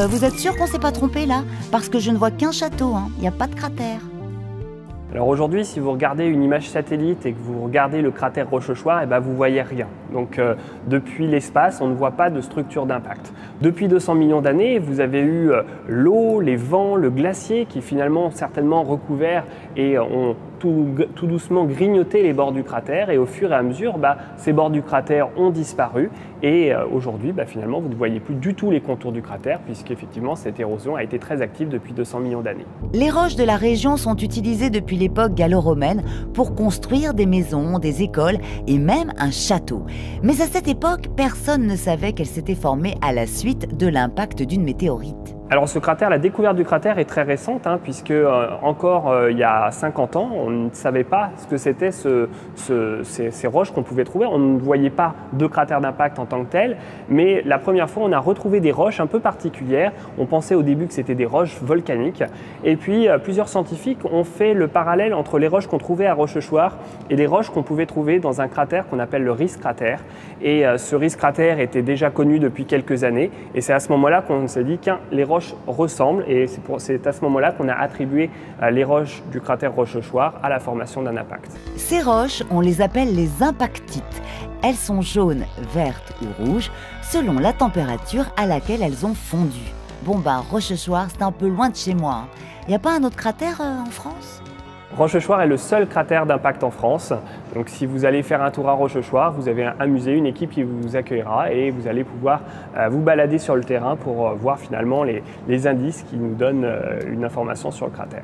Vous êtes sûr qu'on s'est pas trompé là? Parce que je ne vois qu'un château, hein. Il n'y a pas de cratère. Alors aujourd'hui, si vous regardez une image satellite et que vous regardez le cratère Rochechouart, eh ben vous voyez rien. Donc depuis l'espace, on ne voit pas de structure d'impact. Depuis 200 millions d'années, vous avez eu l'eau, les vents, le glacier qui finalement ont certainement recouvert et ont tout doucement grignoté les bords du cratère, et au fur et à mesure, ces bords du cratère ont disparu et aujourd'hui, finalement, vous ne voyez plus du tout les contours du cratère puisqu'effectivement cette érosion a été très active depuis 200 millions d'années. Les roches de la région sont utilisées depuis l'époque gallo-romaine pour construire des maisons, des écoles et même un château. Mais à cette époque, personne ne savait qu'elles s'étaient formées à la suite de l'impact d'une météorite. Alors ce cratère, la découverte du cratère est très récente puisque encore il y a 50 ans, on ne savait pas ce que c'était ces roches qu'on pouvait trouver. On ne voyait pas de cratère d'impact en tant que tel, mais la première fois on a retrouvé des roches un peu particulières. On pensait au début que c'était des roches volcaniques, et puis plusieurs scientifiques ont fait le parallèle entre les roches qu'on trouvait à Rochechouart et les roches qu'on pouvait trouver dans un cratère qu'on appelle le Riss cratère. Et ce Riss cratère était déjà connu depuis quelques années, et c'est à ce moment-là qu'on s'est dit qu'un les roches ressemblent, et c'est à ce moment-là qu'on a attribué les roches du cratère Rochechouart à la formation d'un impact. Ces roches, on les appelle les impactites. Elles sont jaunes, vertes ou rouges selon la température à laquelle elles ont fondu. Bon Rochechouart, c'est un peu loin de chez moi. Il n'y a pas un autre cratère en France ? Rochechouart est le seul cratère d'impact en France. Donc si vous allez faire un tour à Rochechouart, vous avez un musée, une équipe qui vous accueillera et vous allez pouvoir vous balader sur le terrain pour voir finalement les indices qui nous donnent une information sur le cratère.